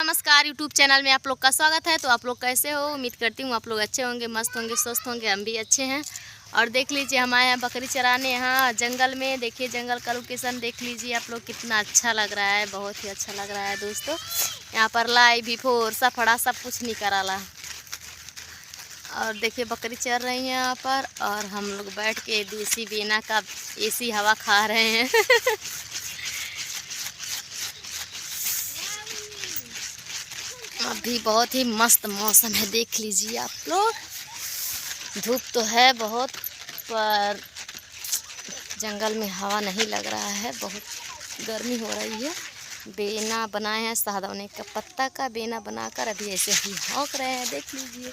नमस्कार YouTube channel में आप लोग का स्वागत है। तो आप लोग कैसे हो? उम्मीद करती हूँ आप लोग अच्छे होंगे, मस्त होंगे, स्वस्थ होंगे। हम भी अच्छे हैं। और देख लीजिए हम आए हैं बकरी चराने यहाँ जंगल में। देखिए जंगल का लोकेशन देख लीजिए आप लोग, कितना अच्छा लग रहा है, बहुत ही अच्छा लग रहा है दोस्तों। यहाँ पर लाई बिफोर सफड़ा सब कुछ निकला। और देखिए बकरी चर रही है यहाँ पर, और हम लोग बैठ के देसी बेना का एसी हवा खा रहे हैं। अभी बहुत ही मस्त मौसम है, देख लीजिए आप लोग। धूप तो है बहुत, पर जंगल में हवा नहीं लग रहा है, बहुत गर्मी हो रही है। बेना बनाए हैं सादौने का पत्ता का बेना बनाकर, अभी ऐसे ही हौंक रहे हैं। देख लीजिए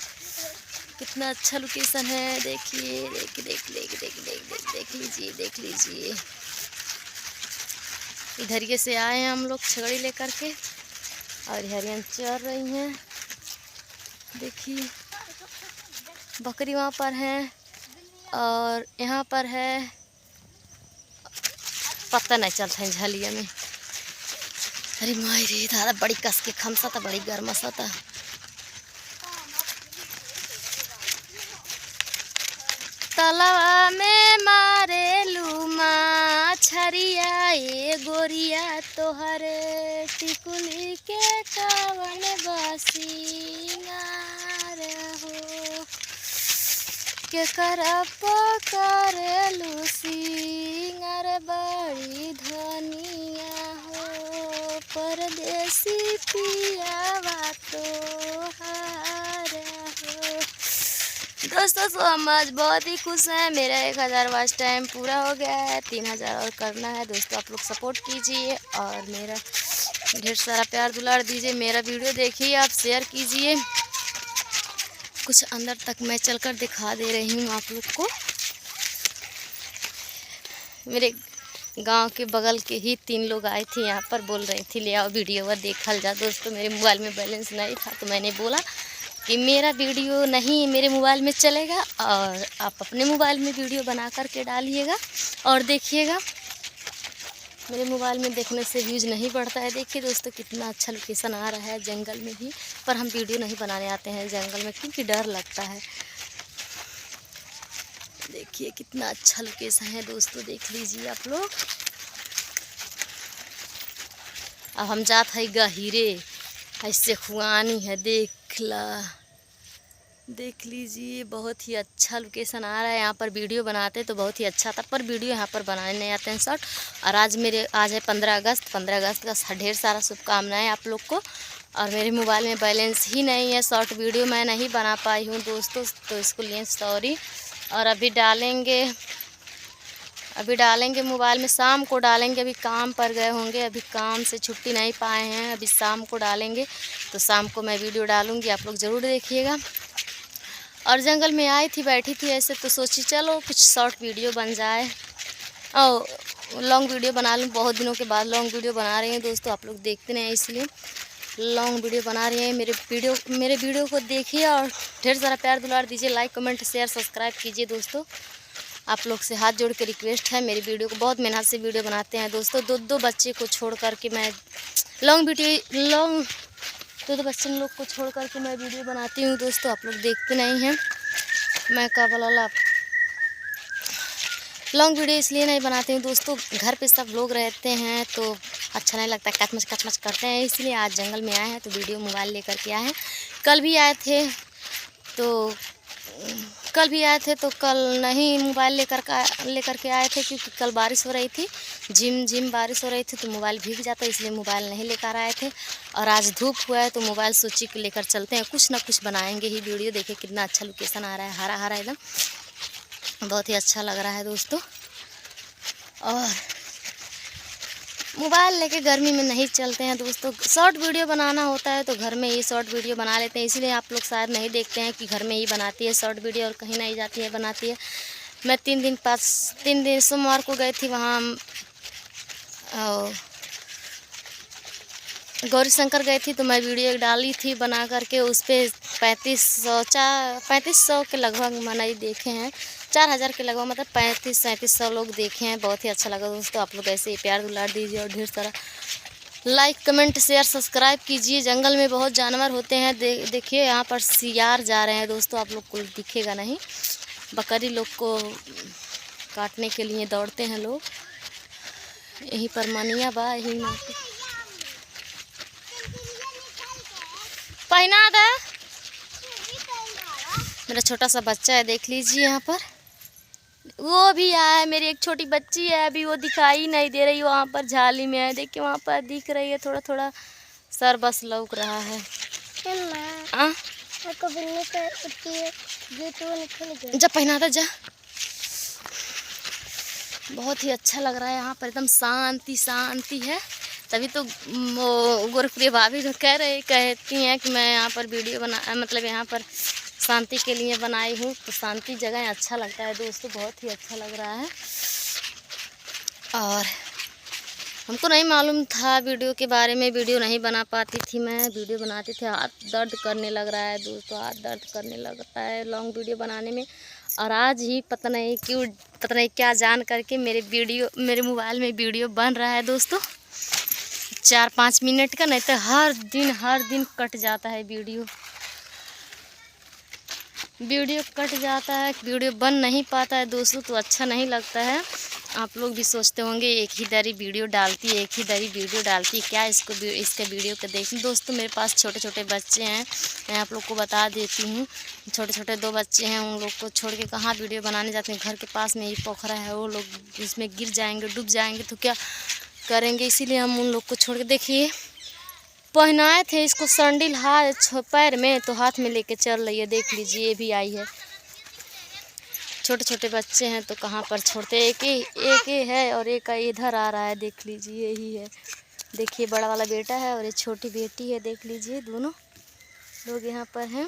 कितना अच्छा लोकेशन है। देखिए देख देख देख देख देख देख देख लीजिए, देख लीजिए। इधर ये से आए हैं हम लोग छगड़ी लेकर के, और हरियाण चर रही हैं। देखिए बकरी वहाँ पर है, और यहाँ पर है, पता नहीं चलता है झलिया में। अरे माई रे दादा, बड़ी कस के खमसा था, बड़ी गर्मसा था। तलवा में मारे लूमा छरिया ए गोरिया, तोहरे टिकुली के कावन बसिंगार हो, के करप करेलू सिंगार बड़ी धनिया हो, परदेसी पियावा तोहार हो। दोस्तों तो हम आज बहुत ही खुश हैं। मेरा 1000 वॉच टाइम पूरा हो गया है, 3000 और करना है। दोस्तों आप लोग सपोर्ट कीजिए और मेरा ढेर सारा प्यार दुलार दीजिए। मेरा वीडियो देखिए, आप शेयर कीजिए। कुछ अंदर तक मैं चलकर दिखा दे रही हूँ आप लोग को। मेरे गांव के बगल के ही 3 लोग आए थे यहाँ पर, बोल रही थी ले आओ वीडियो व देखल जा। दोस्तों मेरे मोबाइल में बैलेंस नहीं था, तो मैंने बोला कि मेरा वीडियो नहीं मेरे मोबाइल में चलेगा, और आप अपने मोबाइल में वीडियो बना करके डालिएगा और देखिएगा। मेरे मोबाइल में देखने से व्यूज़ नहीं बढ़ता है। देखिए दोस्तों कितना अच्छा लोकेशन आ रहा है जंगल में ही, पर हम वीडियो नहीं बनाने आते हैं जंगल में क्योंकि डर लगता है। देखिए कितना अच्छा लोकेशन है दोस्तों, देख लीजिए आप लोग। अब हम जात है गहिरे, ऐसे खुआनी है, देख लीजिए। बहुत ही अच्छा लोकेशन आ रहा है। यहाँ पर वीडियो बनाते तो बहुत ही अच्छा था, पर वीडियो यहाँ पर बनाने नहीं आते हैं शॉर्ट। और आज है 15 अगस्त। 15 अगस्त का ढेर सारा शुभकामनाएं आप लोग को। और मेरे मोबाइल में बैलेंस ही नहीं है, शॉर्ट वीडियो मैं नहीं बना पाई हूँ दोस्तों, तो इसको लिए सॉरी। और अभी डालेंगे मोबाइल में, शाम को डालेंगे। अभी काम पर गए होंगे, अभी काम से छुट्टी नहीं पाए हैं, अभी शाम को डालेंगे। तो शाम को मैं वीडियो डालूँगी, आप लोग ज़रूर देखिएगा। और जंगल में आई थी, बैठी थी ऐसे, तो सोची चलो कुछ शॉर्ट वीडियो बन जाए और लॉन्ग वीडियो बना लूँ। बहुत दिनों के बाद लॉन्ग वीडियो बना रही हैं दोस्तों, आप लोग देखते नहीं, इसलिए लॉन्ग वीडियो बना रही हैं। मेरे वीडियो को देखिए और ढेर सारा प्यार दुलार दीजिए। लाइक कमेंट शेयर सब्सक्राइब कीजिए दोस्तों। आप लोग से हाथ जोड़ के रिक्वेस्ट है। मेरी वीडियो को बहुत मेहनत से वीडियो बनाते हैं दोस्तों। दो बच्चे को छोड़ करके मैं दो बच्चे लोग को छोड़ करके मैं वीडियो बनाती हूँ दोस्तों, आप लोग देखते नहीं हैं। मैं का बोला लॉन्ग वीडियो इसलिए नहीं बनाती हूँ दोस्तों, घर पे सब लोग रहते हैं तो अच्छा नहीं लगता, कचमच करते हैं, इसलिए आज जंगल में आए हैं तो वीडियो मोबाइल लेकर के आए हैं। कल भी आए थे तो कल नहीं मोबाइल लेकर के आए थे, क्योंकि कल बारिश हो रही थी, झिम बारिश हो रही थी, तो मोबाइल भीग जाता, इसलिए मोबाइल नहीं लेकर आए थे। और आज धूप हुआ है तो मोबाइल सोची कि लेकर चलते हैं, कुछ ना कुछ बनाएंगे ही वीडियो। देखिए कितना अच्छा लोकेशन आ रहा है, हरा हरा एकदम, बहुत ही अच्छा लग रहा है दोस्तों। और मोबाइल लेके गर्मी में नहीं चलते हैं दोस्तों, शॉर्ट वीडियो बनाना होता है तो घर में ही शॉर्ट वीडियो बना लेते हैं, इसलिए आप लोग शायद नहीं देखते हैं कि घर में ही बनाती है शॉर्ट वीडियो और कहीं नहीं जाती है बनाती है। मैं 3 दिन सोमवार को गई थी वहाँ, गौरी शंकर गई थी, तो मैं वीडियो डाली थी बना करके, उस पर 3500 के लगभग मैंने देखे हैं, 4000 के लगभग, मतलब 3500-3700 लोग देखे हैं। बहुत ही अच्छा लगा दोस्तों। आप लोग ऐसे ही प्यार दुलार दीजिए और ढेर सारा लाइक कमेंट शेयर सब्सक्राइब कीजिए। जंगल में बहुत जानवर होते हैं। देखिए यहाँ पर सियार जा रहे हैं दोस्तों, आप लोग को दिखेगा नहीं। बकरी लोग को काटने के लिए दौड़ते हैं लोग। यहीं पर मनिया बा, यहीं पहना दे। मेरा छोटा सा बच्चा है, देख लीजिए यहाँ पर। वो भी आया है, मेरी एक छोटी बच्ची है, अभी वो दिखाई नहीं दे रही, वहाँ पर झाली में है। देखिए वहाँ पर दिख रही है, थोड़ा थोड़ा सर बस लौक रहा है। जा पहना था जा। बहुत ही अच्छा लग रहा है यहाँ पर, एकदम शांति शांति है। तभी तो गोरखप्रिय भाभी जो कहती हैं कि मैं यहाँ पर वीडियो मतलब यहाँ पर शांति के लिए बनाई हूँ। तो शांति जगह अच्छा लगता है दोस्तों, बहुत ही अच्छा लग रहा है। और हमको नहीं मालूम था वीडियो के बारे में, वीडियो नहीं बना पाती थी मैं। वीडियो बनाती थी, हाथ दर्द करने लग रहा है दोस्तों, हाथ दर्द करने लगता है लॉन्ग वीडियो बनाने में। और आज ही पता नहीं क्यों, पता नहीं क्या जान करके मेरे मोबाइल में वीडियो बन रहा है दोस्तों, 4-5 मिनट का। नहीं तो हर दिन कट जाता है वीडियो कट जाता है, वीडियो बन नहीं पाता है दोस्तों, तो अच्छा नहीं लगता है। आप लोग भी सोचते होंगे एक ही दरी वीडियो डालती है, क्या इसके वीडियो को देखें। दोस्तों मेरे पास छोटे छोटे बच्चे हैं, मैं आप लोग को बता देती हूँ। छोटे छोटे 2 बच्चे हैं, उन लोग को छोड़ के कहाँ वीडियो बनाने जाते हैं। घर के पास में ही पोखरा है, वो लोग इसमें गिर जाएंगे, डूब जाएंगे तो क्या करेंगे, इसीलिए हम उन लोग को छोड़ के। देखिए पहनाए थे इसको सैंडल पैर में, तो हाथ में लेके चल रही है, देख लीजिए। ये भी आई है, छोटे छोटे बच्चे हैं तो कहाँ पर छोड़ते। एक ही है और एक इधर आ रहा है, देख लीजिए यही है। देखिए बड़ा वाला बेटा है और ये छोटी बेटी है, देख लीजिए दोनों लोग यहाँ पर हैं।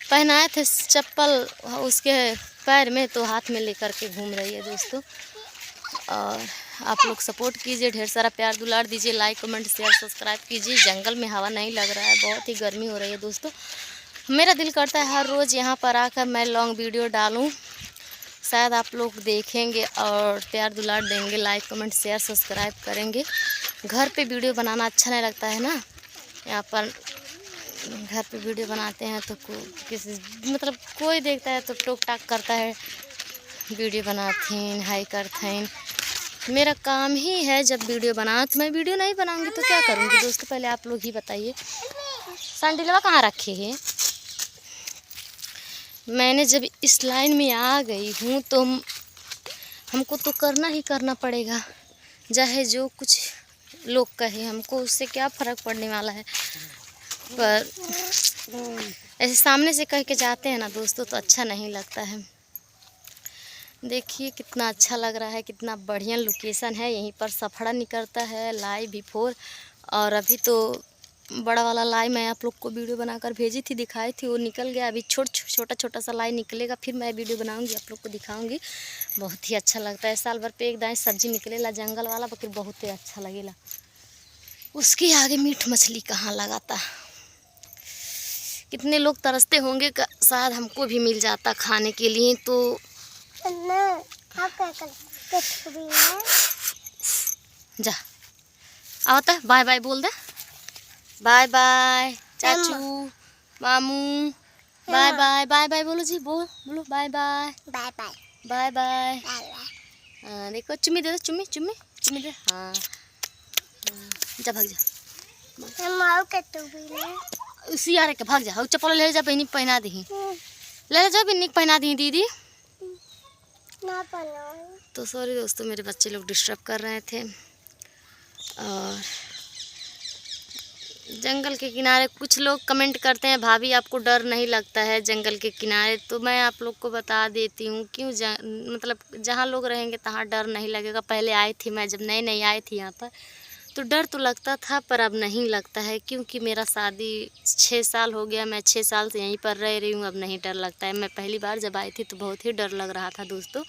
पहनाए थे चप्पल उसके पैर में, तो हाथ में लेकर के घूम रही है दोस्तों। और आप लोग सपोर्ट कीजिए, ढेर सारा प्यार दुलार दीजिए, लाइक कमेंट शेयर सब्सक्राइब कीजिए। जंगल में हवा नहीं लग रहा है, बहुत ही गर्मी हो रही है दोस्तों। मेरा दिल करता है हर रोज़ यहाँ पर आकर मैं लॉन्ग वीडियो डालूं, शायद आप लोग देखेंगे और प्यार दुलार देंगे, लाइक कमेंट शेयर सब्सक्राइब करेंगे। घर पे वीडियो बनाना अच्छा नहीं लगता है ना, यहाँ पर घर पे वीडियो बनाते हैं तो किसी मतलब कोई देखता है तो टोक टाक करता है, वीडियो बनाते हैं हाई करते हैं। मेरा काम ही है जब वीडियो बनाना, तो मैं वीडियो नहीं बनाऊंगी तो क्या करूँगी दोस्तों, पहले आप लोग ही बताइए। सैंडलवा कहाँ रखे हैं? मैंने जब इस लाइन में आ गई हूँ तो हमको तो करना ही करना पड़ेगा, चाहे जो कुछ लोग कहे, हमको उससे क्या फ़र्क पड़ने वाला है। पर ऐसे सामने से कह के जाते हैं ना दोस्तों तो अच्छा नहीं लगता है। देखिए कितना अच्छा लग रहा है, कितना बढ़िया लोकेशन है। यहीं पर सफड़ा निकलता है, लाई भी4। और अभी तो बड़ा वाला लाई मैं आप लोग को वीडियो बनाकर भेजी थी, दिखाई थी, वो निकल गया। अभी छोटा सा लाई निकलेगा, फिर मैं वीडियो बनाऊंगी, आप लोग को दिखाऊंगी। बहुत ही अच्छा लगता है, साल भर पे एक दाएँ सब्जी निकलेला जंगल वाला, बल्कि बहुत ही अच्छा लगेला। उसके आगे मीठ मछली कहाँ लगाता। कितने लोग तरसते होंगे, शायद हमको भी मिल जाता खाने के लिए। तो जा आता, बाय बाय बोल दे, बाय बाय चाचू मामू, बाय बाय, बाय बाय बोलो जी, बोलो bye bye, bye bye, bye bye. हाँ देखो चुम्मी दे दो, चुम्मी दे। हाँ जा भाग जा, उसी आ रहे भाग जा। चप्पल ले जा, बहनी पहना दी, ले जा बहनी पहना दी दीदी ना। तो सॉरी दोस्तों, मेरे बच्चे लोग डिस्टर्ब कर रहे थे। और जंगल के किनारे कुछ लोग कमेंट करते हैं, भाभी आपको डर नहीं लगता है जंगल के किनारे? तो मैं आप लोग को बता देती हूँ क्यों, मतलब जहाँ लोग रहेंगे तहाँ डर नहीं लगेगा। पहले आई थी मैं, जब नई आई थी यहाँ पर, तो डर तो लगता था, पर अब नहीं लगता है, क्योंकि मेरा शादी 6 साल हो गया। मैं 6 साल से यहीं पर रह रही हूँ, अब नहीं डर लगता है। मैं पहली बार जब आई थी तो बहुत ही डर लग रहा था दोस्तों,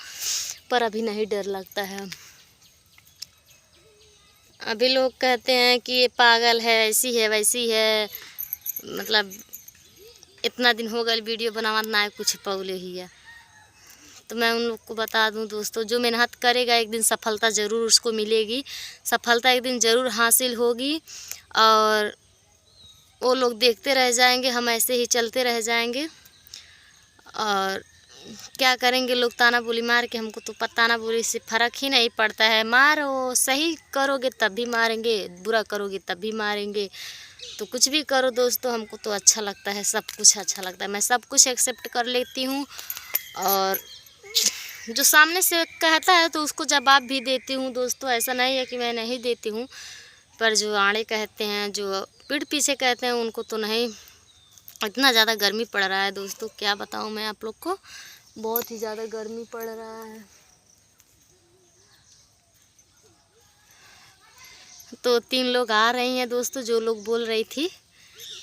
पर अभी नहीं डर लगता है। अभी लोग कहते हैं कि ये पागल है, ऐसी है वैसी है, मतलब इतना दिन हो गए वीडियो बनावा ना कुछ पौले ही है। तो मैं उन लोग को बता दूं दोस्तों, जो मेहनत करेगा एक दिन सफलता ज़रूर उसको मिलेगी, सफलता एक दिन ज़रूर हासिल होगी। और वो लोग देखते रह जाएंगे, हम ऐसे ही चलते रह जाएंगे। और क्या करेंगे लोग, ताना बोली मार के, हमको तो ताना बोली से फ़र्क ही नहीं पड़ता है। मारो, सही करोगे तब भी मारेंगे, बुरा करोगे तब भी मारेंगे। तो कुछ भी करो दोस्तों, हमको तो अच्छा लगता है, सब कुछ अच्छा लगता है, मैं सब कुछ एक्सेप्ट कर लेती हूँ। और जो सामने से कहता है तो उसको जवाब भी देती हूँ दोस्तों, ऐसा नहीं है कि मैं नहीं देती हूँ। पर जो आड़े कहते हैं, जो पीठ पीछे कहते हैं, उनको तो नहीं। इतना ज़्यादा गर्मी पड़ रहा है दोस्तों, क्या बताऊँ मैं आप लोग को, बहुत ही ज़्यादा गर्मी पड़ रहा है। तो 3 लोग आ रही हैं दोस्तों, जो लोग बोल रही थी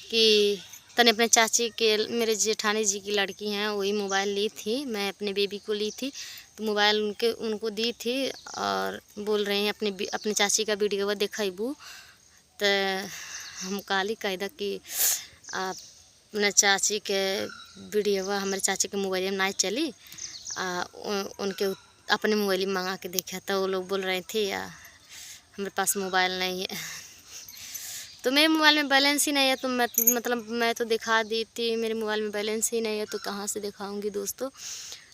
कि तने अपने चाची के, मेरे जेठानी जी की लड़की हैं, वही मोबाइल ली थी, मैं अपने बेबी को ली थी, तो मोबाइल उनको दी थी। और बोल रहे हैं अपने चाची का वीडियो देखेबू। तो हम काली कायदा कि आप अपने चाची के वीडियो हमारे चाची के मोबाइल में नहीं चली, उनके अपने मोबाइल में मंगा के देखा। तो वो लोग बोल रहे थे हमारे पास मोबाइल नहीं है। तो मेरे मोबाइल में बैलेंस ही नहीं है, तो मैं तो दिखा दी थी, मेरे मोबाइल में बैलेंस ही नहीं है, तो कहाँ से दिखाऊंगी दोस्तों।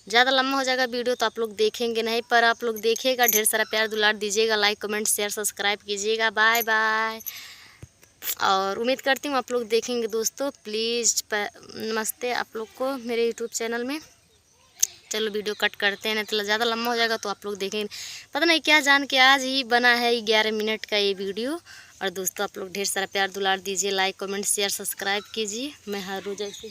ज़्यादा लंबा हो जाएगा वीडियो तो आप लोग देखेंगे नहीं, पर आप लोग देखिएगा, ढेर सारा प्यार दुलार दीजिएगा, लाइक कमेंट शेयर सब्सक्राइब कीजिएगा। Bye bye. और उम्मीद करती हूँ आप लोग देखेंगे दोस्तों। प्लीज़ नमस्ते आप लोग को मेरे यूट्यूब चैनल में। चलो वीडियो कट करते हैं, नहीं तो ज़्यादा लंबा हो जाएगा तो आप लोग देखेंगे। पता नहीं क्या जान के आज ही बना है 11 मिनट का ये वीडियो। और दोस्तों आप लोग ढेर सारा प्यार दुलार दीजिए, लाइक कमेंट शेयर सब्सक्राइब कीजिए। मैं हर रोज़ ऐसे